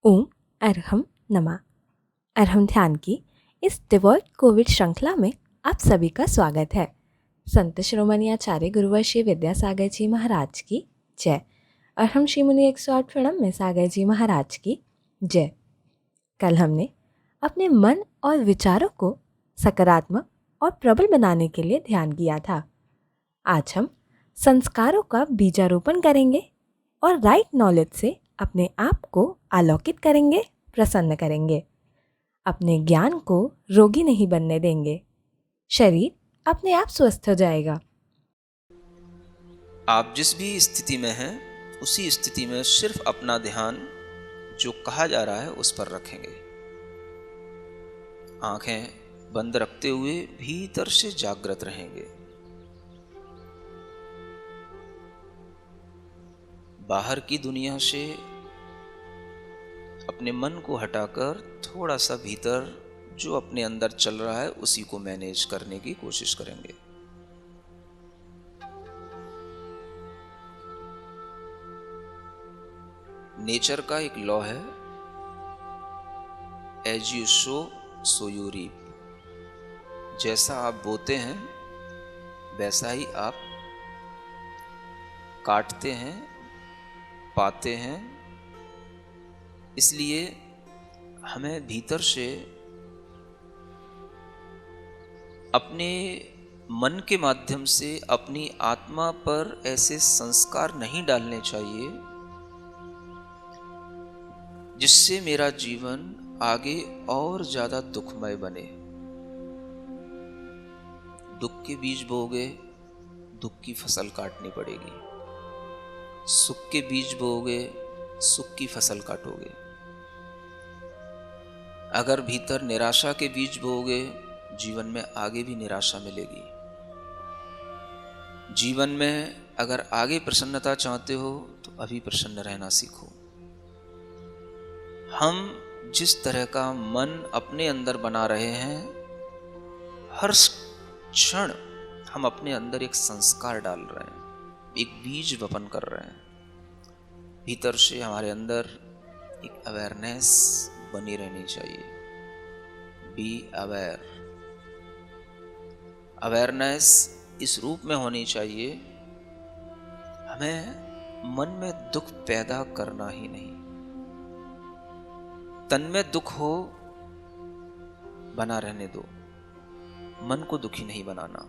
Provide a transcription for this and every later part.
ओम अरहम नमा। अरहम ध्यान की इस डिवॉल्ट कोविड श्रृंखला में आप सभी का स्वागत है। संत शिरोमणि आचार्य गुरुवर श्री विद्यासागर जी महाराज की जय। अरहम श्री मुनि 108 प्रणम में सागर जी महाराज की जय। कल हमने अपने मन और विचारों को सकारात्मक और प्रबल बनाने के लिए ध्यान किया था। आज हम संस्कारों का बीजारोपण करेंगे और राइट नॉलेज से अपने आप को आलोकित करेंगे, प्रसन्न करेंगे। अपने ज्ञान को रोगी नहीं बनने देंगे। शरीर अपने आप स्वस्थ हो जाएगा। आप जिस भी स्थिति में हैं उसी स्थिति में सिर्फ अपना ध्यान जो कहा जा रहा है उस पर रखेंगे। आंखें बंद रखते हुए भीतर से जागृत रहेंगे। बाहर की दुनिया से अपने मन को हटाकर थोड़ा सा भीतर जो अपने अंदर चल रहा है उसी को मैनेज करने की कोशिश करेंगे। नेचर का एक लॉ है, as you sow so you reap. जैसा आप बोते हैं वैसा ही आप काटते हैं, पाते हैं। इसलिए हमें भीतर से अपने मन के माध्यम से अपनी आत्मा पर ऐसे संस्कार नहीं डालने चाहिए जिससे मेरा जीवन आगे और ज्यादा दुखमय बने। दुख के बीज बोओगे, दुख की फसल काटनी पड़ेगी। सुख के बीज बोओगे, सुख की फसल काटोगे। अगर भीतर निराशा के बीज बोओगे, जीवन में आगे भी निराशा मिलेगी। जीवन में अगर आगे प्रसन्नता चाहते हो तो अभी प्रसन्न रहना सीखो। हम जिस तरह का मन अपने अंदर बना रहे हैं, हर क्षण हम अपने अंदर एक संस्कार डाल रहे हैं, एक बीज वपन कर रहे हैं। भीतर से हमारे अंदर एक अवेयरनेस बनी रहनी चाहिए। Be aware. अवेयरनेस इस रूप में होनी चाहिए, हमें मन में दुख पैदा करना ही नहीं। तन में दुख हो बना रहने दो, मन को दुखी नहीं बनाना।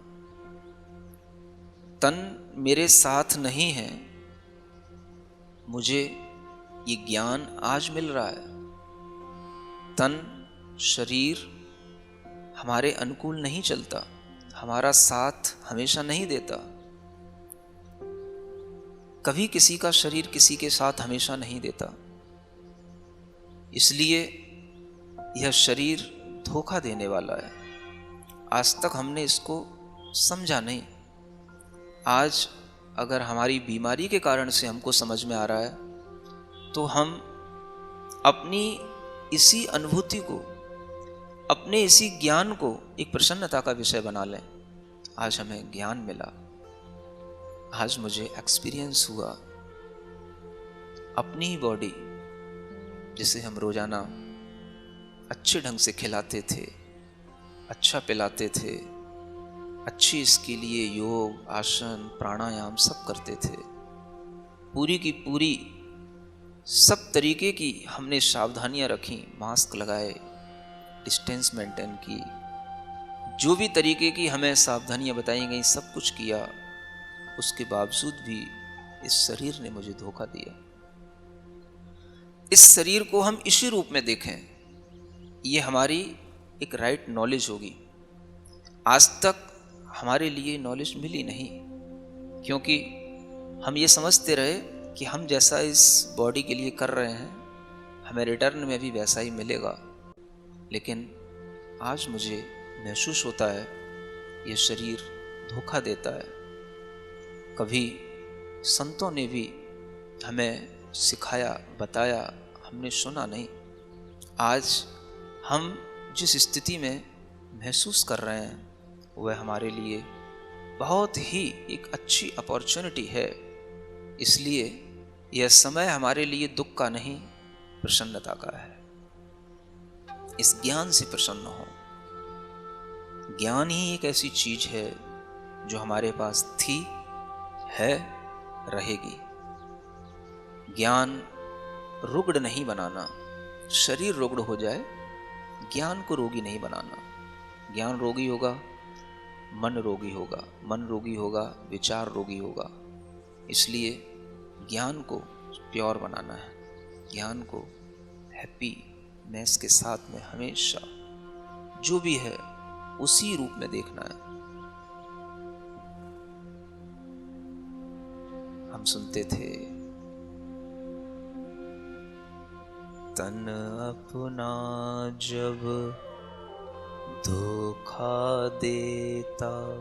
तन मेरे साथ नहीं है, मुझे ये ज्ञान आज मिल रहा है। तन शरीर हमारे अनुकूल नहीं चलता, हमारा साथ हमेशा नहीं देता। कभी किसी का शरीर किसी के साथ हमेशा नहीं देता। इसलिए यह शरीर धोखा देने वाला है। आज तक हमने इसको समझा नहीं। आज अगर हमारी बीमारी के कारण से हमको समझ में आ रहा है तो हम अपनी इसी अनुभूति को, अपने इसी ज्ञान को एक प्रसन्नता का विषय बना लें। आज हमें ज्ञान मिला, आज मुझे एक्सपीरियंस हुआ। अपनी बॉडी जिसे हम रोजाना अच्छे ढंग से खिलाते थे, अच्छा पिलाते थे, अच्छी इसके लिए योग, आसन, प्राणायाम सब करते थे, पूरी की पूरी सब तरीके की हमने सावधानियां रखी, मास्क लगाए, डिस्टेंस मेंटेन की, जो भी तरीके की हमें सावधानियां बताई गई सब कुछ किया। उसके बावजूद भी इस शरीर ने मुझे धोखा दिया। इस शरीर को हम इसी रूप में देखें, ये हमारी एक राइट नॉलेज होगी। आज तक हमारे लिए नॉलेज मिली नहीं, क्योंकि हम ये समझते रहे कि हम जैसा इस बॉडी के लिए कर रहे हैं हमें रिटर्न में भी वैसा ही मिलेगा। लेकिन आज मुझे महसूस होता है ये शरीर धोखा देता है। कभी संतों ने भी हमें सिखाया, बताया, हमने सुना नहीं। आज हम जिस स्थिति में महसूस कर रहे हैं वह हमारे लिए बहुत ही एक अच्छी अपॉर्चुनिटी है। इसलिए यह समय हमारे लिए दुख का नहीं, प्रसन्नता का है। इस ज्ञान से प्रसन्न हो। ज्ञान ही एक ऐसी चीज है जो हमारे पास थी, है, रहेगी। ज्ञान रुग्ण नहीं बनाना। शरीर रुग्ण हो जाए, ज्ञान को रोगी नहीं बनाना। ज्ञान रोगी होगा, मन रोगी होगा, मन रोगी होगा, विचार रोगी होगा। इसलिए ज्ञान को प्योर बनाना है। ज्ञान को हैप्पीनेस के साथ में हमेशा जो भी है उसी रूप में देखना है। हम सुनते थे, तन अपना जब धोखा देता,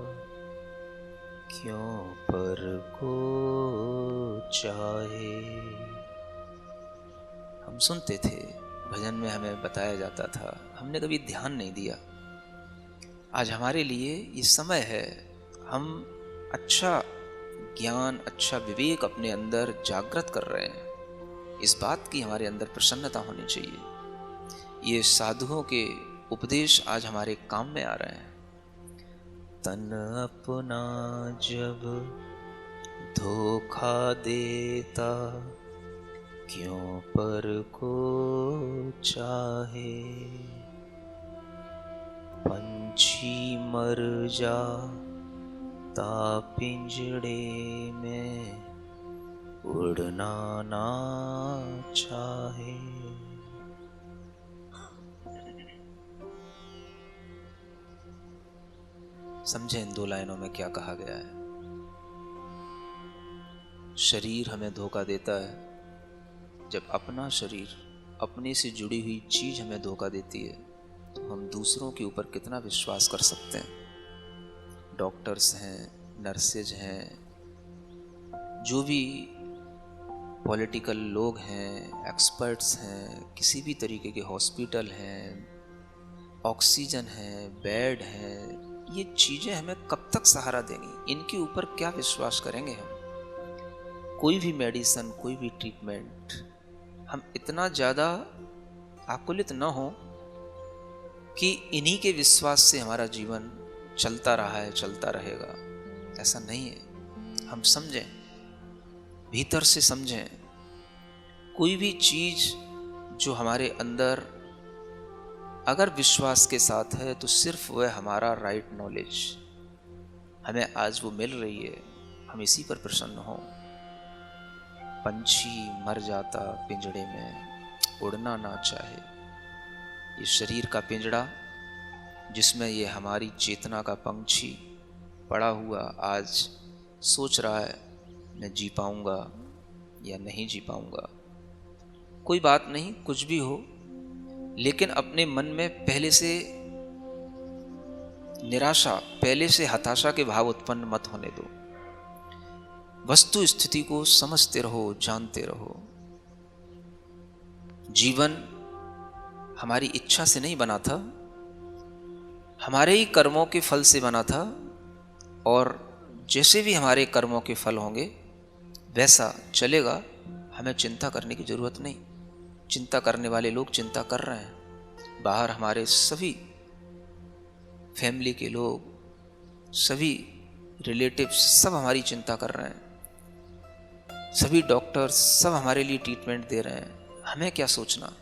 क्यों पर को चाहे। हम सुनते थे, भजन में हमें बताया जाता था, हमने कभी ध्यान नहीं दिया। आज हमारे लिए ये समय है, हम अच्छा ज्ञान, अच्छा विवेक अपने अंदर जागृत कर रहे हैं। इस बात की हमारे अंदर प्रसन्नता होनी चाहिए। ये साधुओं के उपदेश आज हमारे काम में आ रहे हैं। तन अपना जब धोखा देता, क्यों पर को चाहे। पंछी मर जाता पिंजड़े में, उड़ना ना चाहे। समझे इन दो लाइनों में क्या कहा गया है। शरीर हमें धोखा देता है। जब अपना शरीर, अपने से जुड़ी हुई चीज हमें धोखा देती है, तो हम दूसरों के ऊपर कितना विश्वास कर सकते हैं। डॉक्टर्स हैं, नर्सेज हैं, जो भी पॉलिटिकल लोग हैं, एक्सपर्ट्स हैं, किसी भी तरीके के हॉस्पिटल हैं, ऑक्सीजन है, बेड है, ये चीजें हमें कब तक सहारा देंगी। इनके ऊपर क्या विश्वास करेंगे हम। कोई भी मेडिसिन, कोई भी ट्रीटमेंट, हम इतना ज्यादा आकुलित न हो कि इन्हीं के विश्वास से हमारा जीवन चलता रहा है, चलता रहेगा। ऐसा नहीं है। हम समझें, भीतर से समझें। कोई भी चीज जो हमारे अंदर अगर विश्वास के साथ है, तो सिर्फ वह हमारा राइट नॉलेज हमें आज वो मिल रही है, हम इसी पर प्रसन्न हो। पंछी मर जाता पिंजड़े में, उड़ना ना चाहे। ये शरीर का पिंजड़ा जिसमें ये हमारी चेतना का पंछी पड़ा हुआ आज सोच रहा है, मैं जी पाऊंगा या नहीं जी पाऊंगा। कोई बात नहीं, कुछ भी हो, लेकिन अपने मन में पहले से निराशा, पहले से हताशा के भाव उत्पन्न मत होने दो। वस्तु स्थिति को समझते रहो, जानते रहो। जीवन हमारी इच्छा से नहीं बना था, हमारे ही कर्मों के फल से बना था, और जैसे भी हमारे कर्मों के फल होंगे वैसा चलेगा। हमें चिंता करने की जरूरत नहीं। चिंता करने वाले लोग चिंता कर रहे हैं। बाहर हमारे सभी फैमिली के लोग, सभी रिलेटिव्स सब हमारी चिंता कर रहे हैं। सभी डॉक्टर्स सब हमारे लिए ट्रीटमेंट दे रहे हैं। हमें क्या सोचना।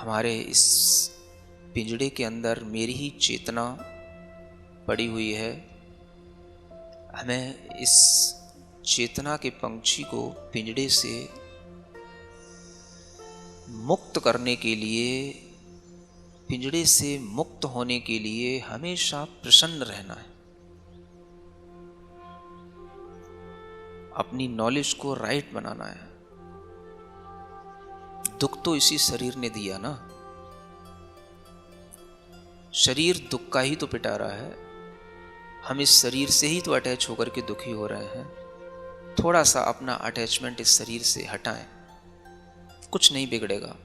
हमारे इस पिंजड़े के अंदर मेरी ही चेतना पड़ी हुई है। हमें इस चेतना के पंछी को पिंजड़े से मुक्त करने के लिए, पिंजड़े से मुक्त होने के लिए हमेशा प्रसन्न रहना है। अपनी नॉलेज को राइट बनाना है। दुख तो इसी शरीर ने दिया ना। शरीर दुख का ही तो पिटा रहा है। हम इस शरीर से ही तो अटैच होकर के दुखी हो रहे हैं। थोड़ा सा अपना अटैचमेंट इस शरीर से हटाएं, कुछ नहीं बिगड़ेगा।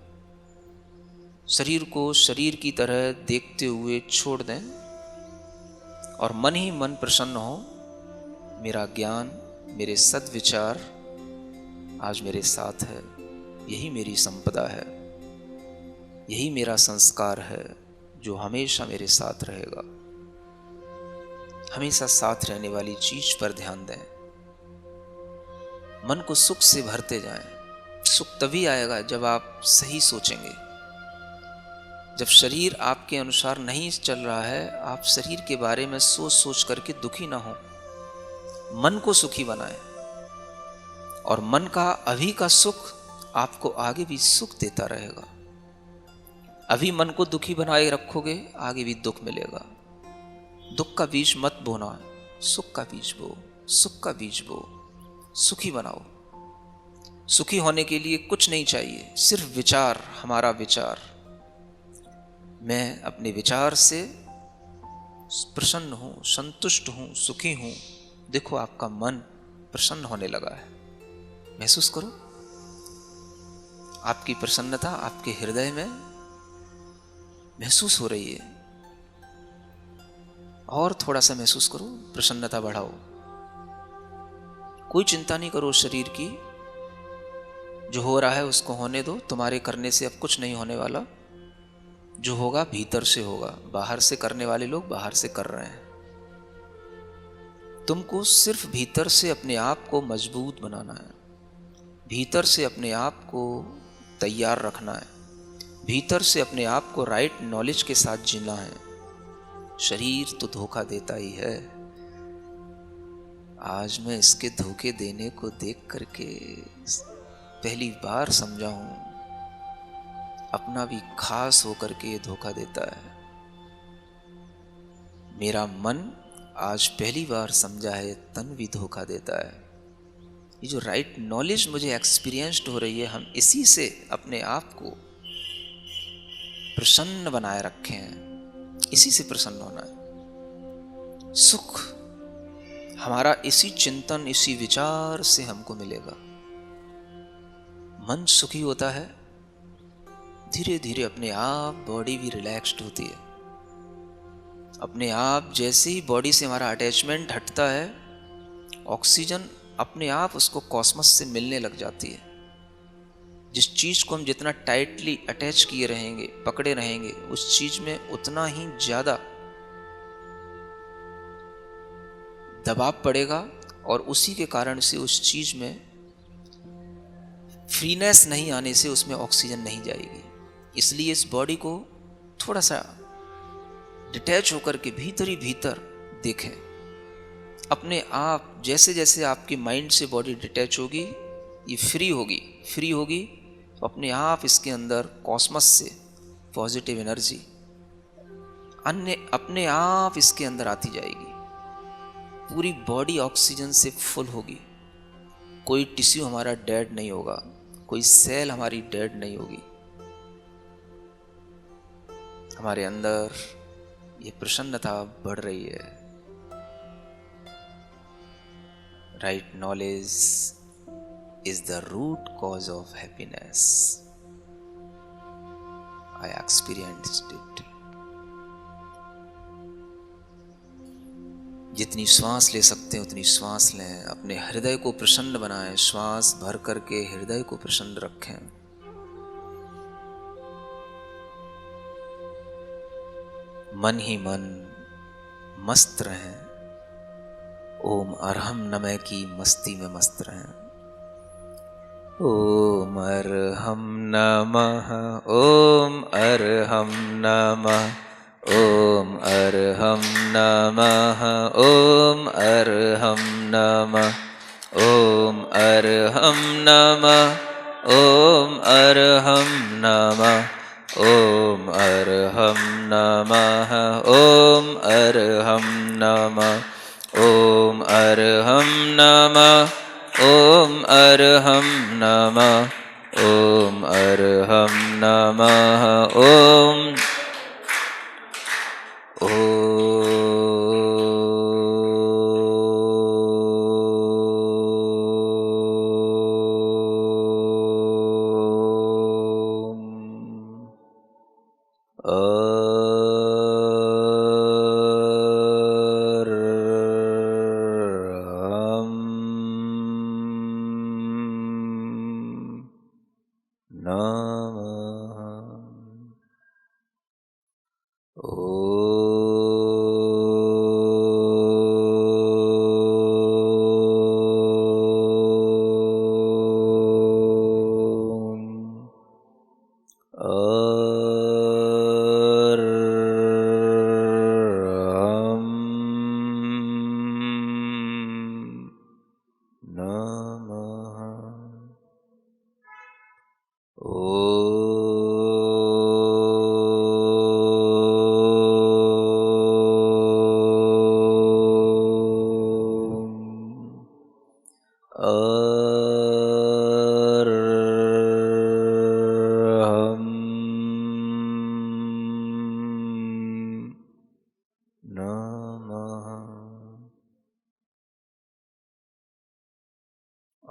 शरीर को शरीर की तरह देखते हुए छोड़ दें और मन ही मन प्रसन्न हो। मेरा ज्ञान, मेरे सद्विचार आज मेरे साथ है, यही मेरी संपदा है, यही मेरा संस्कार है जो हमेशा मेरे साथ रहेगा। हमेशा साथ रहने वाली चीज पर ध्यान दें। मन को सुख से भरते जाएं। सुख तभी आएगा जब आप सही सोचेंगे। जब शरीर आपके अनुसार नहीं चल रहा है, आप शरीर के बारे में सोच सोच करके दुखी ना हो। मन को सुखी बनाएं और मन का अभी का सुख आपको आगे भी सुख देता रहेगा। अभी मन को दुखी बनाए रखोगे, आगे भी दुख मिलेगा। दुख का बीज मत बोना, सुख का बीज बो, सुख का बीज बो, सुखी बनाओ। सुखी होने के लिए कुछ नहीं चाहिए, सिर्फ विचार, हमारा विचार। मैं अपने विचार से प्रसन्न हूं, संतुष्ट हूं, सुखी हूं। देखो आपका मन प्रसन्न होने लगा है। महसूस करो आपकी प्रसन्नता आपके हृदय में महसूस हो रही है। और थोड़ा सा महसूस करो, प्रसन्नता बढ़ाओ। कोई चिंता नहीं करो शरीर की। जो हो रहा है उसको होने दो। तुम्हारे करने से अब कुछ नहीं होने वाला। जो होगा भीतर से होगा। बाहर से करने वाले लोग बाहर से कर रहे हैं। तुमको सिर्फ भीतर से अपने आप को मजबूत बनाना है, भीतर से अपने आप को तैयार रखना है, भीतर से अपने आप को राइट नॉलेज के साथ जीना है। शरीर तो धोखा देता ही है। आज मैं इसके धोखे देने को देख करके पहली बार समझा हूं, अपना भी खास होकर के ये धोखा देता है। मेरा मन आज पहली बार समझा है, तन भी धोखा देता है। ये जो राइट नॉलेज मुझे एक्सपीरियंस्ड हो रही है, हम इसी से अपने आप को प्रसन्न बनाए रखे हैं। इसी से प्रसन्न होना है। सुख हमारा इसी चिंतन, इसी विचार से हमको मिलेगा। मन सुखी होता है, धीरे धीरे अपने आप बॉडी भी रिलैक्स्ड होती है। अपने आप जैसे ही बॉडी से हमारा अटैचमेंट हटता है, ऑक्सीजन अपने आप उसको कॉस्मस से मिलने लग जाती है। जिस चीज को हम जितना टाइटली अटैच किए रहेंगे, पकड़े रहेंगे, उस चीज में उतना ही ज्यादा दबाव पड़ेगा और उसी के कारण से उस चीज में फ्रीनेस नहीं आने से उसमें ऑक्सीजन नहीं जाएगी। इसलिए इस बॉडी को थोड़ा सा डिटैच होकर के भीतर ही भीतर देखें। अपने आप जैसे जैसे आपकी माइंड से बॉडी डिटैच होगी, ये फ्री होगी तो अपने आप इसके अंदर कॉस्मस से पॉजिटिव एनर्जी अपने आप इसके अंदर आती जाएगी। पूरी बॉडी ऑक्सीजन से फुल होगी। कोई टिश्यू हमारा डेड नहीं होगा, कोई सेल हमारी डेड नहीं होगी। हमारे अंदर ये प्रसन्नता बढ़ रही है। Right knowledge is the root cause of happiness. I experienced it. जितनी श्वास ले सकते हैं उतनी श्वास लें। अपने हृदय को प्रसन्न बनाएं। श्वास भर करके हृदय को प्रसन्न रखें। मन ही मन मस्त रहें। ओम अरहम नमः की मस्ती में मस्त रहें। ओम अरहम नमः, ओम अरहम नमः, ओम अरहम नमः, ओम अरहम नमः, ओम अरहम नमः, ओम अरहम नमः, ओम अरहम नमः, ओम अरहम नमः, ओम अरहम नमः, ओम अरहम नमः, ओम अरहम नमः, ओम नमः।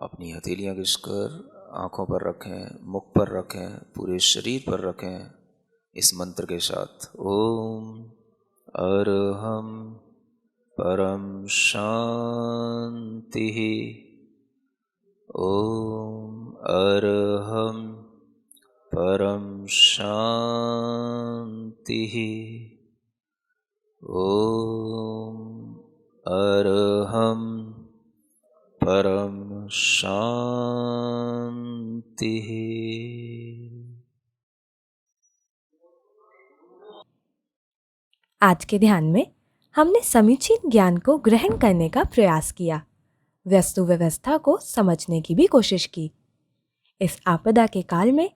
अपनी हथेलियां घिसकर आंखों पर रखें, मुख पर रखें, पूरे शरीर पर रखें इस मंत्र के साथ। ओम अरहम परम शांति। ओम अरहम परम शांति। ओम अरहम परम शांति। आज के ध्यान में हमने समीचीन ज्ञान को ग्रहण करने का प्रयास किया, वस्तु व्यवस्था को समझने की भी कोशिश की। इस आपदा के काल में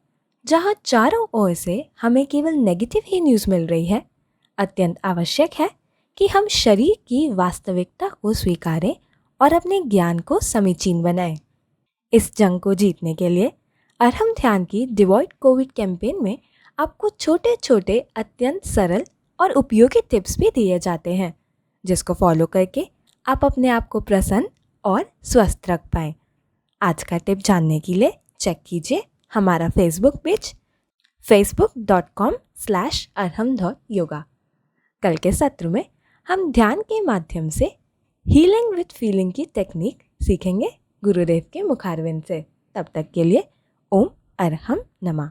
जहां चारों ओर से हमें केवल नेगेटिव ही न्यूज़ मिल रही है, अत्यंत आवश्यक है कि हम शरीर की वास्तविकता को स्वीकारें और अपने ज्ञान को समीचीन बनाएं। इस जंग को जीतने के लिए अरहम ध्यान की डिवॉइड कोविड कैंपेन में आपको छोटे छोटे अत्यंत सरल और उपयोगी टिप्स भी दिए जाते हैं, जिसको फॉलो करके आप अपने आप को प्रसन्न और स्वस्थ रख पाएं। आज का टिप जानने के लिए चेक कीजिए हमारा फेसबुक पेज facebook.com/arham.yoga। कल के सत्र में हम ध्यान के माध्यम से हीलिंग विद फीलिंग की टेक्निक सीखेंगे गुरुदेव के मुखारविंद से। तब तक के लिए ओम अरहम नमः।